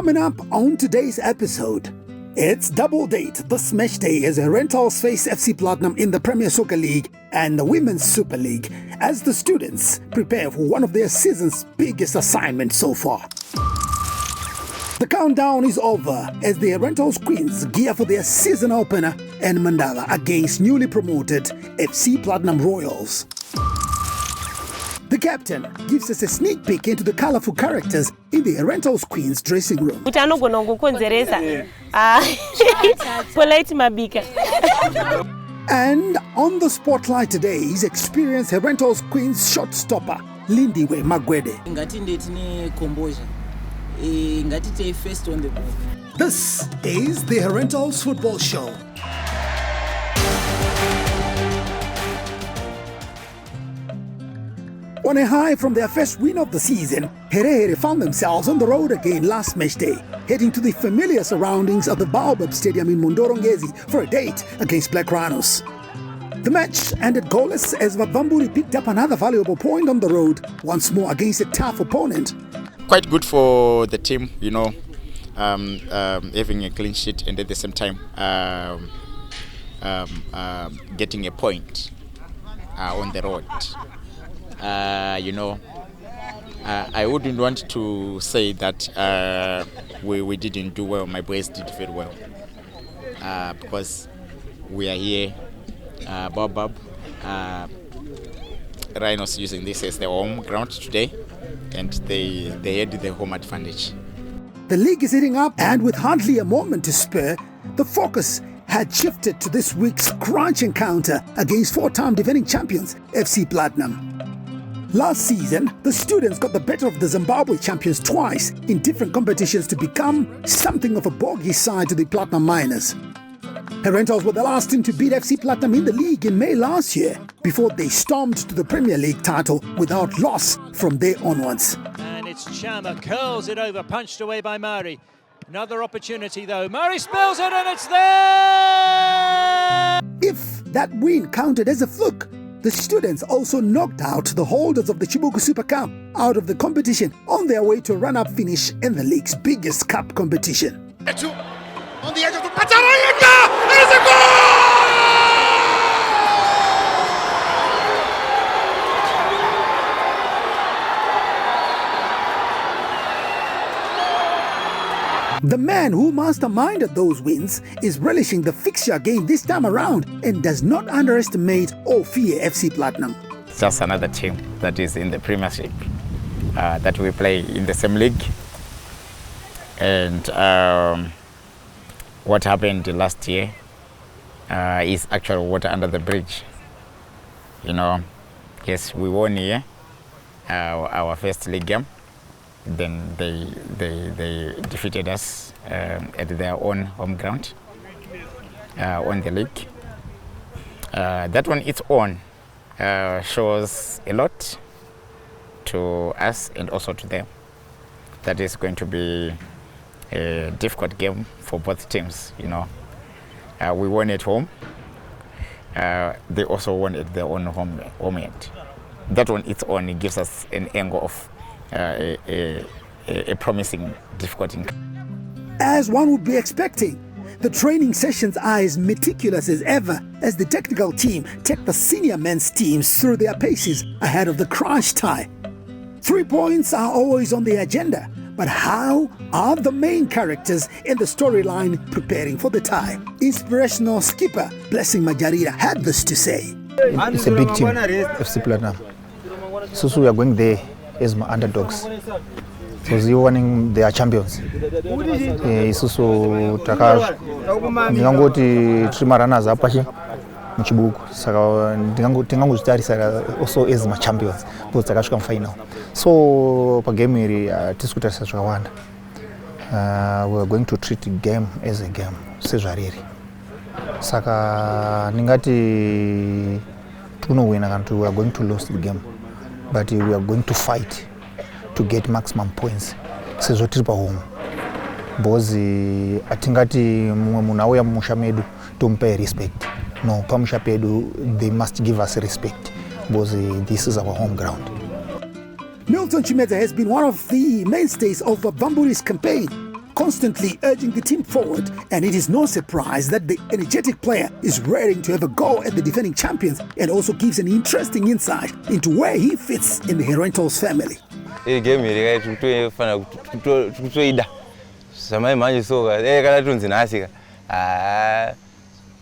Coming up on today's episode, it's double date this match day as Herentals face FC Platinum in the Premier Soccer League and the Women's Super League as the students prepare for one of their season's biggest assignments so far. The countdown is over as the Herentals Queens gear for their season opener in Mandala against newly promoted FC Platinum Royals. The captain gives us a sneak peek into the colourful characters in the Herentals Queens dressing room. And on the spotlight today is experienced Herentals Queens shot stopper Lindiwe Magwede. This is the Herentals Football Show. On a high from their first win of the season, Here found themselves on the road again last match day, heading to the familiar surroundings of the Baobab Stadium in Mondorongezi for a date against Black Rhinos. The match ended goalless as Vavamburi picked up another valuable point on the road, once more against a tough opponent. Quite good for the team, having a clean sheet and at the same time getting a point on the road. I wouldn't want to say that we didn't do well. My boys did very well because we are here, Baobab Rhinos using this as their home ground today, and they had the home advantage. The league is heating up, and with hardly a moment to spare, the focus had shifted to this week's crunch encounter against four-time defending champions FC Platinum. Last season, the students got the better of the Zimbabwe champions twice in different competitions to become something of a bogey side to the Platinum Miners. Herentals were the last team to beat FC Platinum in the league in May last year, before they stormed to the Premier League title without loss from there onwards. And it's Chama, curls it over, punched away by Mari. Another opportunity though, Mari spills it and it's there! If that win counted as a fluke, the students also knocked out the holders of the Chibuku Super Cup out of the competition on their way to a run-up finish in the league's biggest cup competition. On the edge of the Patarayaka! There's a goal! The man who masterminded those wins is relishing the fixture game this time around and does not underestimate or fear FC Platinum. It's just another team that is in the Premiership, that we play in the same league. And what happened last year is actually water under the bridge. Yes, we won here, our first league game. Then they defeated us at their own home ground on the league. That one, its own, shows a lot to us and also to them. That is going to be a difficult game for both teams. We won at home. They also won at their own home end. That one, its own, it gives us an angle of a promising difficulty. As one would be expecting, the training sessions are as meticulous as ever as the technical team take the senior men's teams through their paces ahead of the crunch time. 3 points are always on the agenda, but how are the main characters in the storyline preparing for the tie? Inspirational skipper Blessing Majarira had this to say. It's a big team, FC Platinum. So we are going there as my underdogs, because they are champions. Isusu ndingangoti three runners apachi muchibuku saka ndingangozvitarisa also as my champions because takasvika final. So pa game iri tisikutarisa zvakawanda. We are going to treat the game as a game sezvariri. Saka ndingati tunowina kana we are going to lose the game, but we are going to fight to get maximum points sezvo tiri pahome, because atingati mumwe munhu auya mumusha medu tomupa respect. No, pamusha pedu they must give us respect because this is our home ground. Milton Chimeza has been one of the mainstays of Vamburi's campaign. constantly urging the team forward, and it is no surprise that the energetic player is raring to have a go at the defending champions and also gives an interesting insight into where he fits in the Herentals family. Hii game ile tutofanya tutoida. Samai manje soka kana tunzi nasika.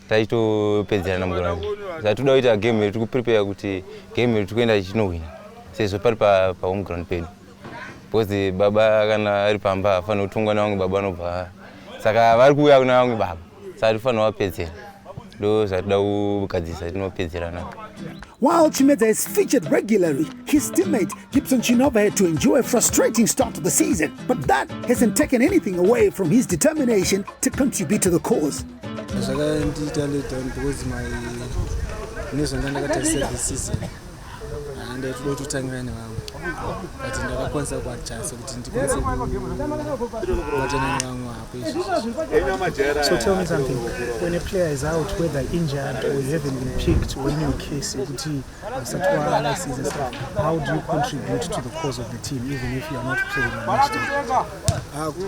Taito pedzera na mugorani. Zatudaita game turi prepare kuti game tukwenda chinowina. Sezo pari pa home ground pedu. Because baba kana ari pamba afana utungwa na wangu baba anobva. Saka vari kuuya kuna wangu baba. Saka tifana wapedzera. Ndo zatuda kugadzisa tinopedzera na. While Chimedza is featured regularly, his teammate Gibson Chinova had to endure a frustrating start to the season, but that hasn't taken anything away from his determination to contribute to the cause. Because my news and then I got this season, and I flew to Tanzania. But in the concert, what chance of So tell me something. When a player is out, whether injured or you haven't been picked, or in your case, how do you contribute to the cause of the team, even if you are not playing in match day?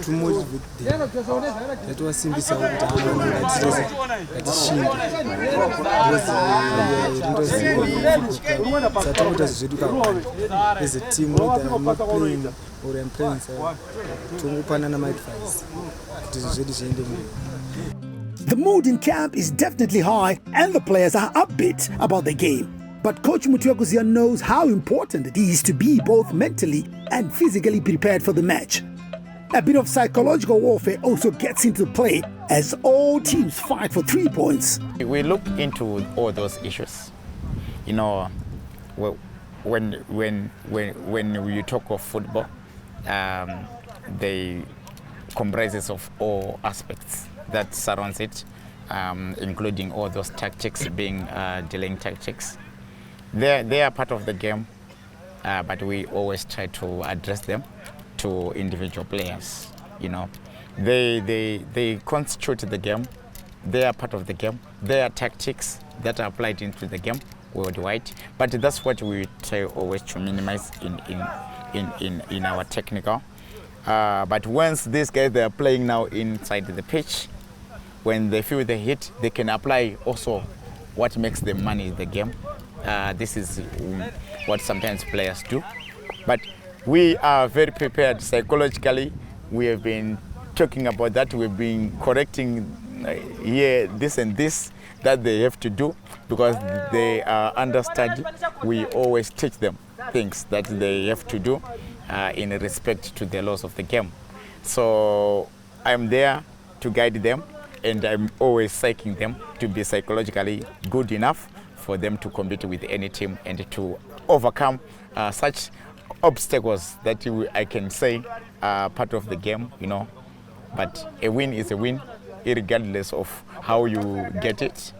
To motivate them. That was simply so that as a team, whether I'm not playing or I'm playing, so to open my advice. The mood in camp is definitely high and the players are upbeat about the game. But Coach Mutiaguzia knows how important it is to be both mentally and physically prepared for the match. A bit of psychological warfare also gets into play as all teams fight for 3 points. We look into all those issues. You know, when you talk of football, they comprises of all aspects that surrounds it, including all those tactics being delaying tactics. They are part of the game, but we always try to address them to individual players. You know, they constitute the game. They are part of the game. They are tactics that are applied into the game worldwide. But that's what we try always to minimize in our technical. But once these guys they are playing now inside the pitch, when they feel the heat, they can apply also what makes them manage the game. This is what sometimes players do. But we are very prepared psychologically. We have been talking about that. We've been correcting here this and this that they have to do because they are understudy. We always teach them things that they have to do in respect to the laws of the game. So I'm there to guide them, and I'm always psyching them to be psychologically good enough for them to compete with any team and to overcome such obstacles that I can say are part of the game, you know. But a win is a win, regardless of how you get it.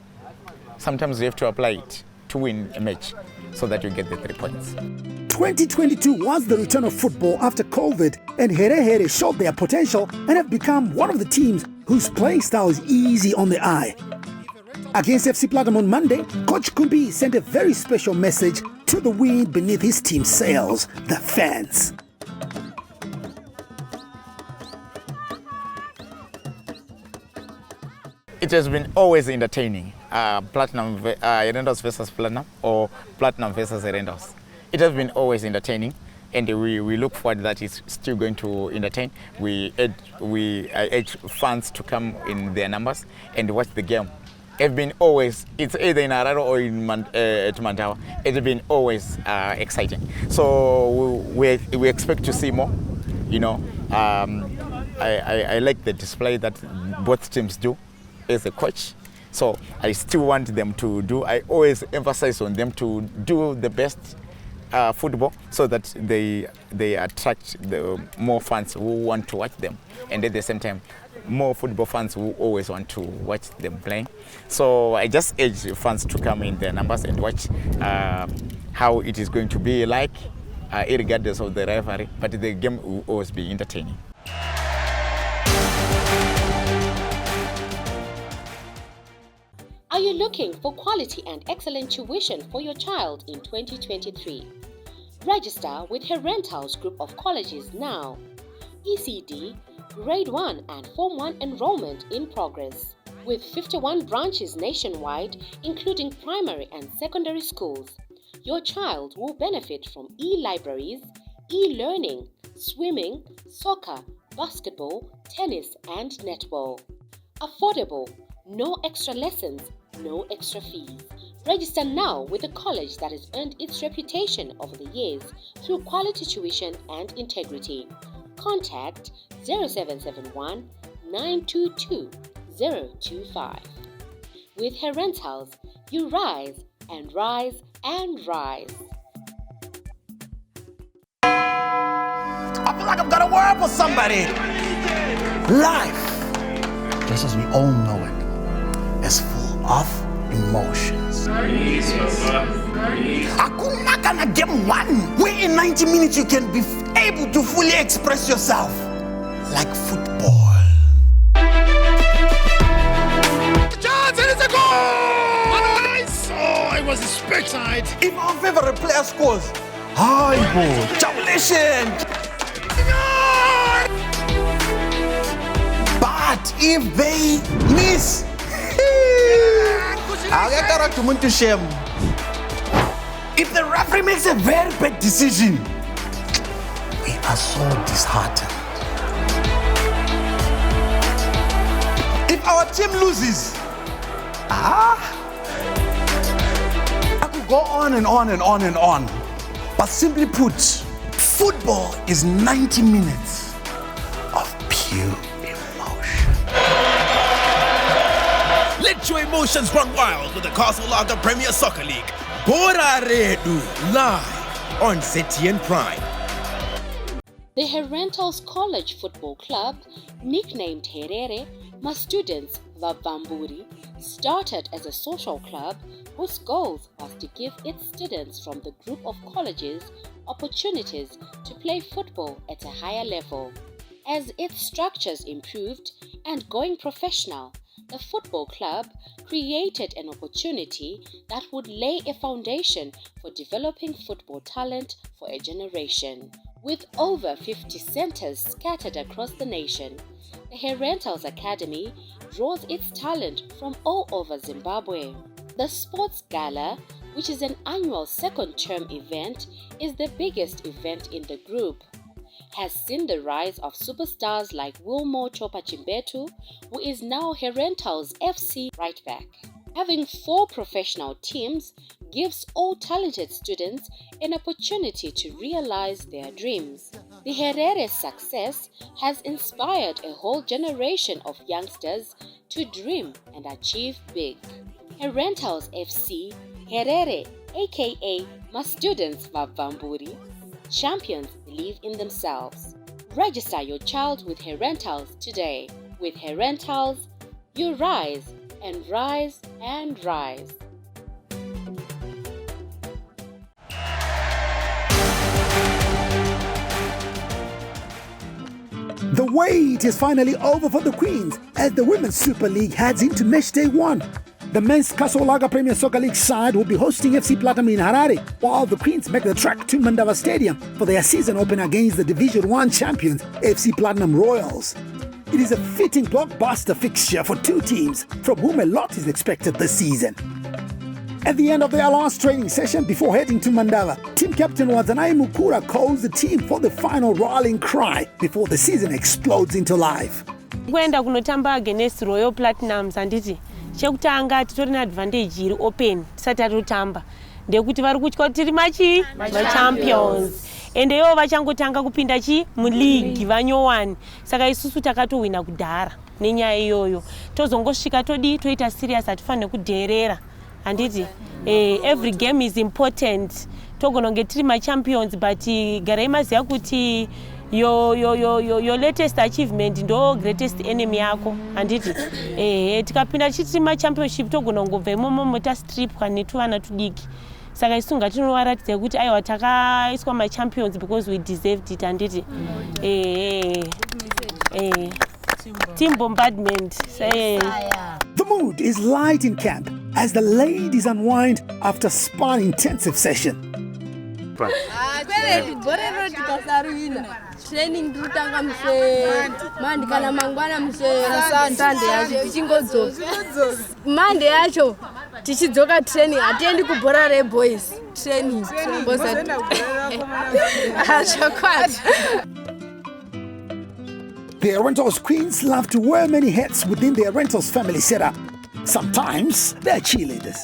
Sometimes you have to apply it to win a match so that you get the 3 points. 2022 was the return of football after COVID, and Here showed their potential and have become one of the teams whose playing style is easy on the eye. Against FC Platinum on Monday, Coach Kumbi sent a very special message to the wind beneath his team's sails, the fans. It has been always entertaining. Platinum Herentals versus Platinum or Platinum versus Herentals. It has been always entertaining, and we look forward that it's still going to entertain. We urge fans to come in their numbers and watch the game. It's been always, it's either in Araro or in at Mantawa, it's been always exciting. So we expect to see more, you know. I like the display that both teams do as a coach. So I still want them to do, I always emphasize on them to do the best football so that they attract the more fans who want to watch them. And at the same time, more football fans who always want to watch them playing. So I just urge fans to come in their numbers and watch how it is going to be like, regardless of the rivalry, but the game will always be entertaining. Are you looking for quality and excellent tuition for your child in 2023? Register with Herentals Group of Colleges now. ECD, Grade 1 and Form 1 enrollment in progress. With 51 branches nationwide, including primary and secondary schools, your child will benefit from e-libraries, e-learning, swimming, soccer, basketball, tennis, and netball. Affordable, no extra lessons, no extra fees. Register now with a college that has earned its reputation over the years through quality tuition and integrity. Contact 0771 922 025. With Herentals, you rise and rise and rise. I feel like I've got a word for somebody. Life, just as we all know it, is full of emotions. Hakuna kana game one, where in 90 minutes you can be able to fully express yourself like football. Chance, and it's a goal! Otherwise, it was a spectacle. If our favorite player scores, hi, boy, jubilation! But if they miss, I'll get to shame. If the referee makes a very bad decision, we are so disheartened. If our team loses, I could go on and on and on and on. But simply put, football is 90 minutes of pure emotion. Let your emotions run wild with the Castle Lager Premier Soccer League. Bora Redu, live on ZTN Prime. The Herentals College Football Club, nicknamed Herere, my students Vavamburi, started as a social club whose goal was to give its students from the group of colleges opportunities to play football at a higher level. As its structures improved and going professional, the football club created an opportunity that would lay a foundation for developing football talent for a generation. With over 50 centers scattered across the nation, the Herentals Academy draws its talent from all over Zimbabwe. The Sports Gala, which is an annual second-term event, is the biggest event in the group. Has seen the rise of superstars like Wilmo Chopa Chimbetu, who is now Herentals FC right back. Having 4 professional teams gives all talented students an opportunity to realize their dreams. The Herere's success has inspired a whole generation of youngsters to dream and achieve big. Herentals FC, Herere, aka my students Vavamburi, champions believe in themselves. Register your child with Herentals today. With Herentals, you rise and rise and rise. The wait is finally over for the Queens as the Women's Super League heads into match day 1. The men's Castle Lager Premier Soccer League side will be hosting FC Platinum in Harare, while the Queens make the trek to Mandava Stadium for their season opener against the Division 1 champions FC Platinum Royals. It is a fitting blockbuster fixture for 2 teams from whom a lot is expected this season. At the end of their last training session before heading to Mandava, team captain Wadzanai Mukura calls the team for the final rallying cry before the season explodes into life. Kwenda kunotamba against Royal Platinums anditi chekutanga titorina advantage iri open tisati tatotamba ndekuti vari kutya tiri machi champions ende ivo vachangotanga kupinda mu league vanyowani saka isusu takatowina kudhara nenyaya iyoyo tozongosvika toita serious hatifanire kudherera handiti every game is important togona kunge tiri machampions but garai maziva kuti your latest achievement ndo greatest enemy yako handiti tikapinda chitiri machampionship togona kungobva imomo tastripwa netuvana tudiki saka isu ngatinovaratidza kuti aiwa takaiswa machampions because we deserved it handiti team bombardment. The mood is light in camp as the ladies unwind after a spa-intensive session. Super. Training tutanga mande kana mangwana Sunday yacho chingodzo Monday yacho tichidzoka training atiendi kubhora reboys training The Herentals queens love to wear many hats within the Herentals family setup. Sometimes they're cheerleaders,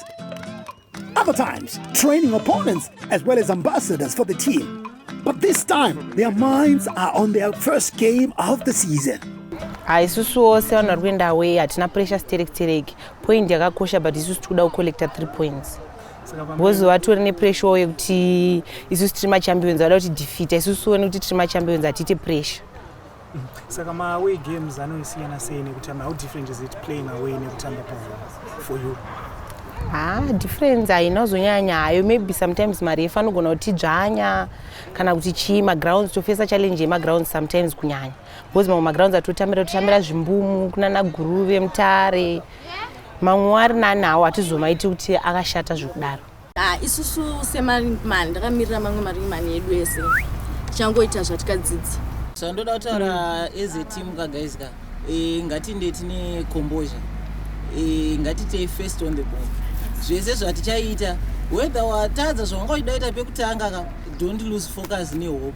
other times training opponents as well as ambassadors for the team. But this time, their minds are on their first game of the season. Isusu ose vanarwenda away hatina pressure stereki point yakakosha but isusu toda kucollecta 3 points. Bozo vatori nepressure yekuti isusu tiri machampions vada kuti defeat isusu one kuti tiri machampions atite pressure. Saka ma away games anoisiyana sei nekutamba, how different is it playing away nekutamba for you? Difference hainazonyanya hayo, maybe sometimes marefa anogona kuti dzvanya kana kuti chii magrounds tofesa challenge yemagrounds sometimes kunyanya because mamwe magrounds atotambira zvimbumu kunana guruve mutare mamwe ari nanawo hatizomaiti kuti akashata zvekudaro. Isusu semarimani ndakamirira mamwe marimani edu ese tichangoita zvatikadzidzi. Sandoda kutaura as a team kagaizika ngatinde tine composure ngatite first on the ball zvese zvatichaita whether watadza zvawanga uchidaita pekutanga ka don't lose focus nehope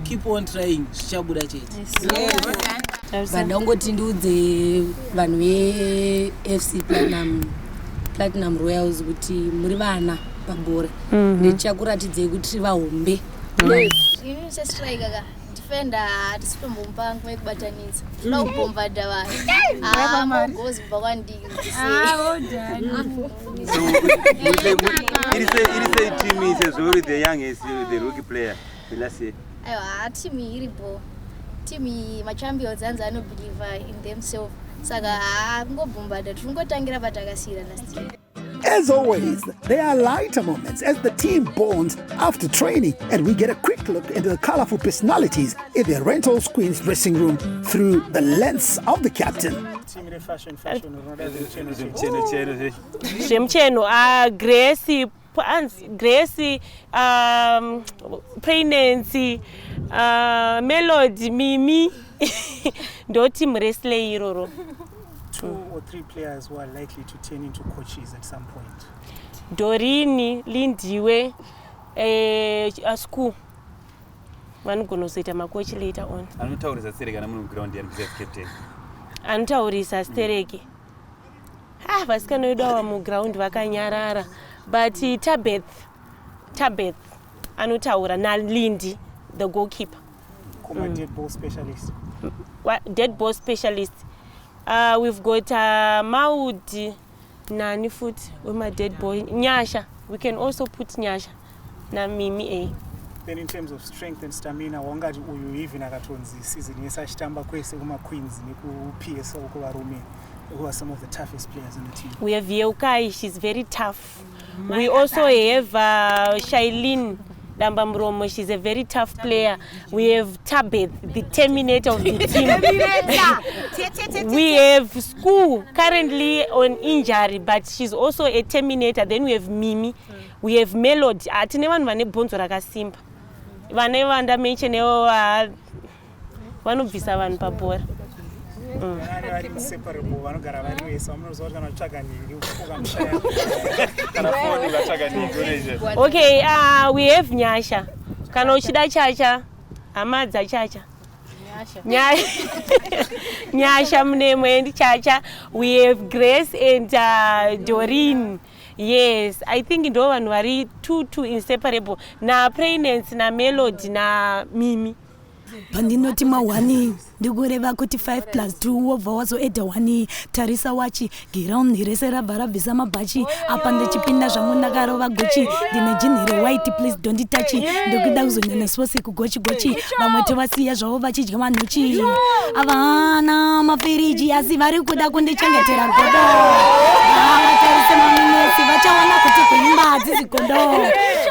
keep on trying zvichabuda chete. Vandangoti ndiudze vanhu veFC Platinum Royals kuti muri vana pabhora ndichakuratidzei kuti tiri vahombe. Ini sestriker ka defender atisitombomupa nguva yekubatanidza toda kubombadha vanhu gozi kubva kwandiri. It is a team is already the youngest, the rookie player. Aiwa team iripo team machampions anzi anobelieve in themselves saka kungobombadha tiringotangira patakasira last year. As always, there are lighter moments as the team bonds after training, and we get a quick look into the colourful personalities in the Herentals Queens dressing room through the lens of the captain. Gracie, pregnancy, Melody, Mimi, do team wrestle iroro. 2 or 3 players who are likely to turn into coaches at some point. Dorini, Lindiwe, a school. One going to say to my coach later on. I'm not always a Stereki and I'm ground and captain. I'm always a Stereki. Was can we do on ground Vakanyarara? But Tabeth, Anutaura, na Lindy, the goalkeeper. Dead ball specialist. What dead ball specialist? We've got Maudi, Nani foot with my dead boy, Nyasha. We can also put Nyasha. Na Mimi. Then in terms of strength and stamina, wanga uyu even akatonzi season yesachitamba kwese kuma Queens neku PSL kuva Rome, who are some of the toughest players in the team. We have Yeukai, she's very tough. We also have Shailene Dambamromo, she's a very tough player. We have Tabeth, the terminator of the team. We have School, currently on injury, but she's also a terminator. Then we have Mimi. We have Melody. Atinevan vane bonzo rakasimba. Vane vanda mention vanobvisa vanhu pabhora. Okay, we have Nyasha. Kana uchida chacha, amadza chacha. Nyasha mnemo and chacha. We have Grace and Doreen. Yes, I think ndo vanhu vari two inseparable. Na pregnancy na Melody na Mimi. Pandinoti mawani ndikureva kuti 5+2 wobva wazoedha 1 tarisa wachi ground resera bhara bvisa mabhachi apa ndichipinda zvangu ndakarova gochi ndine jinhi white please don't touch ndikuda kuzonyanya sports kugochi vamwe tovasiya zvavo vachidya manhuchi avana mafiriji asi vari kuda kundichengetera godo vatarise maminesi vachaona kuti kuimba hadzisi godo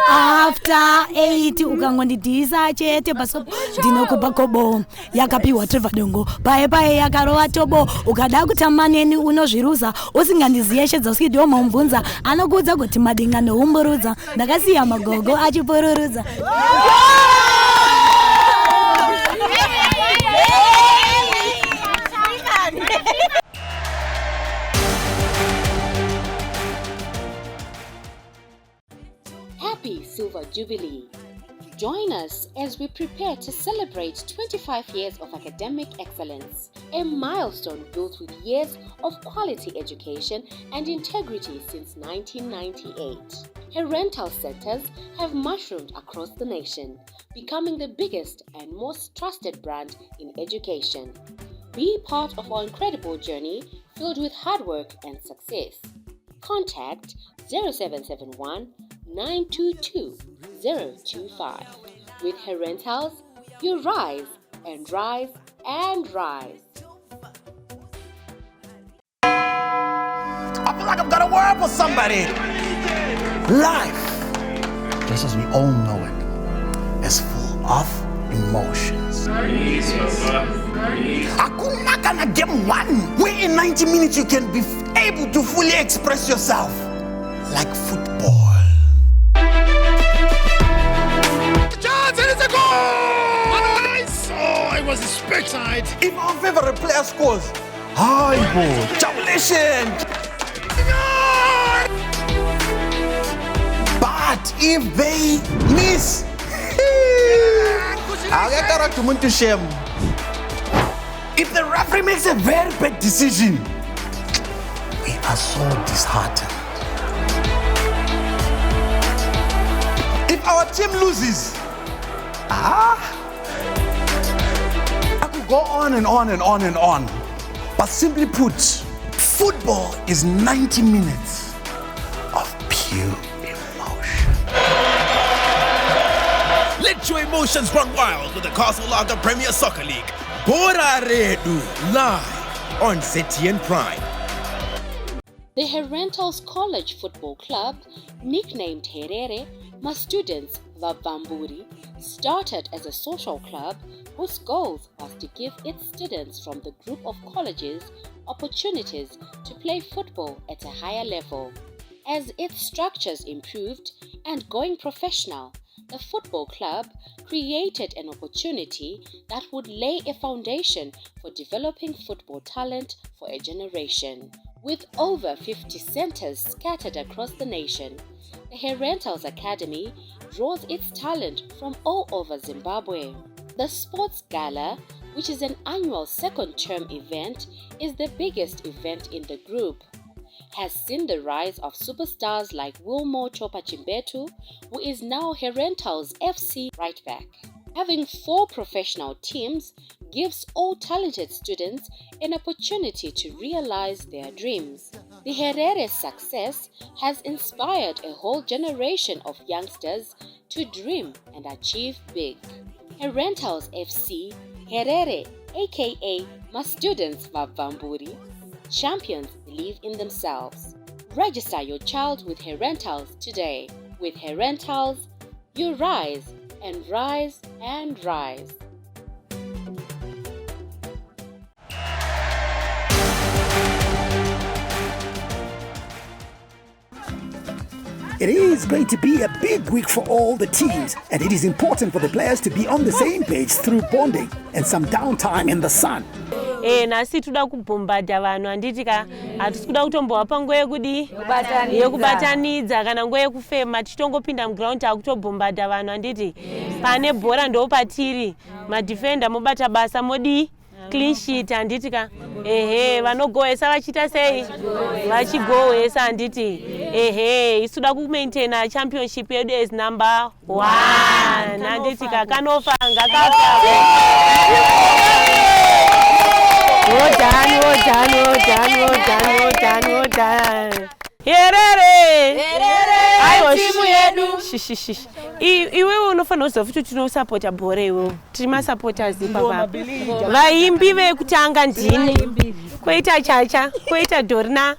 after 8 ukangondidhisa chete paso ndinokupa kobo yakapiwa Trevor Dongo paye yakarova tobo ukada kutamba neni unozviruza usingandiziyeshedza usidiwa mumvunza anokuudza kuti madinga noumburudza ndakasiya magogo achipururudza. Happy Silver Jubilee! Join us as we prepare to celebrate 25 years of academic excellence, a milestone built with years of quality education and integrity since 1998. Herentals centers have mushroomed across the nation, becoming the biggest and most trusted brand in education. Be part of our incredible journey filled with hard work and success. Contact 0771 922 025. With Herentals, you rise and rise and rise. I feel like I've got a word for somebody. Life, just as we all know it, is full of emotions. Hakuna kana game one, where in 90 minutes you can be able to fully express yourself like football. It's a goal! Nice! Oh, I was spectacular. If our favorite player scores, hi, boy, congratulations! But if they miss, I'll get to shame. If the referee makes a very bad decision, we are so disheartened. If our team loses, I could go on and on and on and on. But simply put, football is 90 minutes of pure emotion. Let your emotions run wild with the Castle Lager Premier Soccer League. Bora Redu, live on ZTN Prime. The Herentals College Football Club, nicknamed Herere, my students Vavamburi, started as a social club whose goal was to give its students from the group of colleges opportunities to play football at a higher level. As its structures improved and going professional, the football club created an opportunity that would lay a foundation for developing football talent for a generation. With over 50 centers scattered across the nation, the Herentals Academy draws its talent from all over Zimbabwe. The Sports Gala, which is an annual second-term event, is the biggest event in the group. Has seen the rise of superstars like Wilmo Chopa Chimbetu, who is now Herentals FC right back. Having 4 professional teams gives all talented students an opportunity to realize their dreams. The Herere's success has inspired a whole generation of youngsters to dream and achieve big. Herentals FC, Herere, aka my students Vavamburi, champions believe in themselves. Register your child with Herentals today. With Herentals, you rise and rise and rise. It is going to be a big week for all the teams, and it is important for the players to be on the same page through bonding and some downtime in the sun. Nasi tuda kubombada vanhu anditi ka hatisi kuda kutombohapa nguva yekudi yekubatanidza kana nguva yekufema tichitongopinda muground takutobombada vanhu anditi pane bhora ndo patiri madhifenda mobata basa modi clean sheet anditi ka vanogohwesa vachiita sei vachigohwesa anditi isu toda kumaintaina championship yedu as number 1 anditi ka kanofa ngakafa Odani. Herere! Timu yedu! Iwe unofana uzofutu tunosupporta bhora iwe. Tima supporters papa. Vaimbi vekutanga ndini. Koita Chacha, koita Dorna.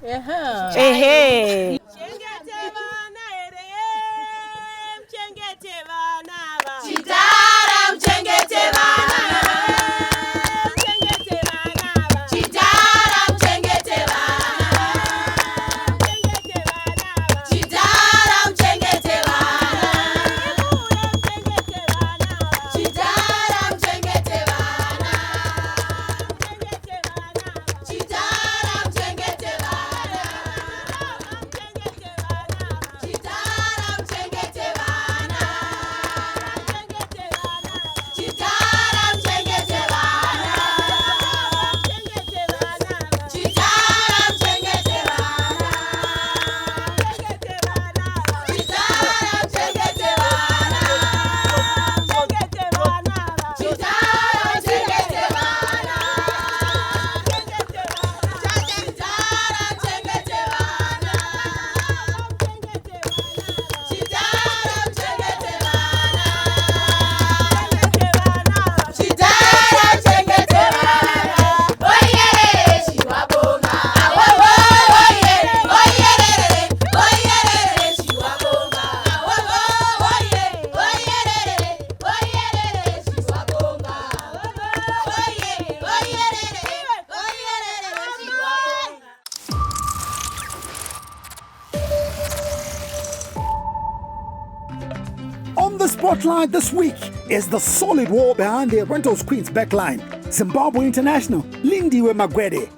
the spotlight this week is the solid wall behind the Herentals Queens backline, Zimbabwe international Lindiwe Magwede.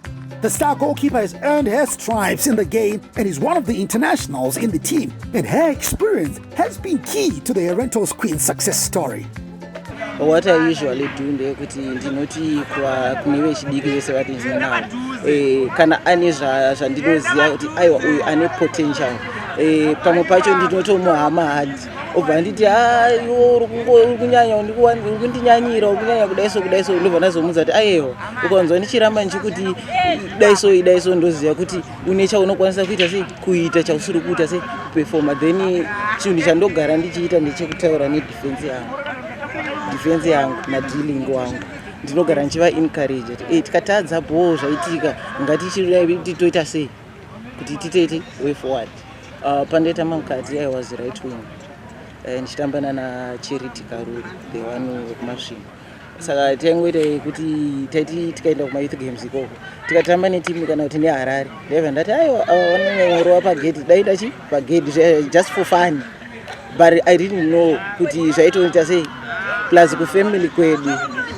The star goalkeeper has earned her stripes in the game and is one of the internationals in the team, and her experience has been key to the Herentals Queens success story. What I usually do ndekuti ndinoti kune vechidiki vese vati ndinavo kana ane zvandinoziva kuti aiwa uyu ane potential pamwe pacho ndinotomuhama hadi obva nditi iwo uri kunyanya uri kundinyanyira uri kunyanya kudaiso ndobva ndazomudza kuti aiwa ukanzwa ndichiramba ndichikuti daiso ndoziva kuti une chaunokwanisa kuita sei kuita chausiri kuita sei kuperforma then chinhu chandogara ndichiita ndechekutaura nedefense yangu nadealing wangu ndinogara ndichiva encourage tikatadza ball zvaitika ngatitoita sei kuti titete way forward. Pandaitamba mukati I was right wing ndichitambana naCharity Karuri the one wekumasvingo saka taingoita kuti taiti tikaenda kumayouth games ikoko tikatamba netimu kana kuti neHarare ndaibva ndati aiwa vanonyanyorowa pagedhi daidachi pagedhi just for fun, but I didn't know kuti zvaitoita sei plus kufamily kwedu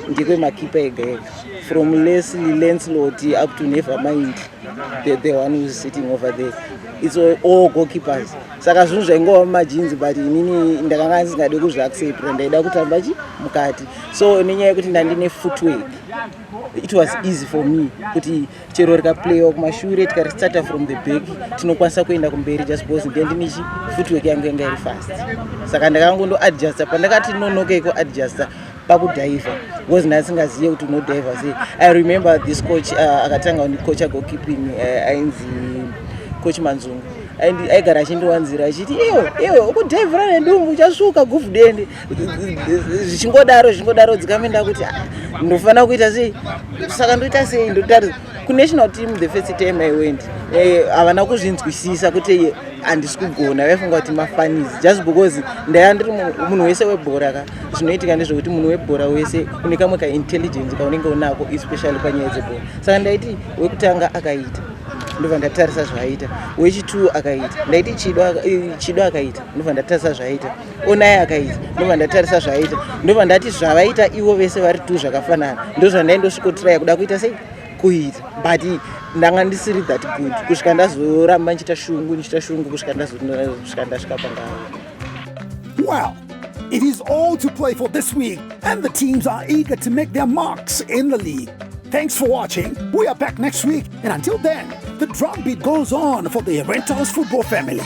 ndekwemakipa ega ega from Leslie Lancelot up to Nevermind the one who's sitting over there, it's all goalkeepers. Saka zvinhu zvaingova mumajinzi but inini ndakanga ndisingade kuzviaccepta ndaida kutamba mukati, so nenyaya yekuti ndandine footwork it was easy for me kuti chero rikaplayiwa kumashure tikaristata from the back tinokwanisa kuenda kumberi just because ndendine footwork yangu yanga iri fast, saka ndakangondoadjusta pandakati nonokeko adjusta pakudhaiva because ndasingazive kuti unodhaiva sei. I remember this coach akatanga kundicoacha goalkeeping ainzi coach Manzungu and aigara achindiwanzira achiti iwe ukudhaivhira nedumbu uchasvuka guvhudende zvichingodaro dzikamenda kuti ndofanira kuita sei, saka ndoita sei ndotaridza kunational team the first time I went havana kuzvinzwisisa kuti handisi kugona, vaifunga kuti mafanizi just because ndaiva ndiri munhu wese webhora ka zvinoitika ndezvekuti munhu webhora wese une kamwe kaintelligence kaunenge unako especially panyaya dzebhora, saka ndaiti wekutanga akaita ndobva ndatarisa zvaaita, wechi2 akaita ndaiti chido akaita ndobva ndatarisa zvaaita, onai akaita ndobva ndatarisa zvaaita, ndobva ndati zvavaita ivo vese vari tu zvakafanana ndozvandaindosvikotiraya kuda kuita sei kuita, but ndanga ndisiri that good kusvika ndazoramba nchiita shungu kusvika ndasvika pangava. Well, it is all to play for this week and the teams are eager to make their marks in the league. Thanks for watching. We are back next week, and until then, the drumbeat goes on for the Herentals football family.